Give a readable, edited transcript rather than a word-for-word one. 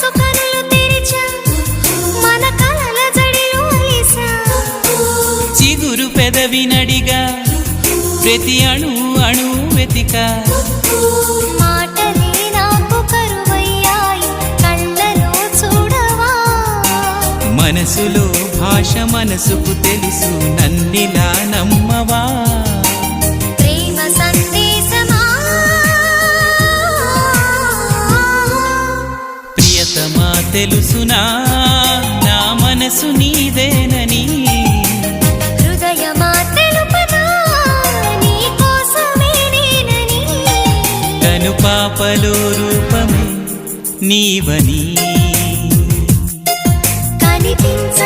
మనసు కనులు తెరిచా మన కలల జడిలో అలిసా చిగురు పెదవి నడిగా ప్రతి అణు అణు వెతికా మాటలే నాకు కరువయ్యాయి కళ్ళలో చూడవా మనసులో భాష మనసుకు తెలుసు నన్నిలా నమ్మవా ప్రేమ సందేశమా ప్రియతమా తెలుసునా నా మనసు నీదేనని హృదయమా తెలుపనా నీ కోసమే నేనని కను పాపలో రూపమే నీవని కనిపించ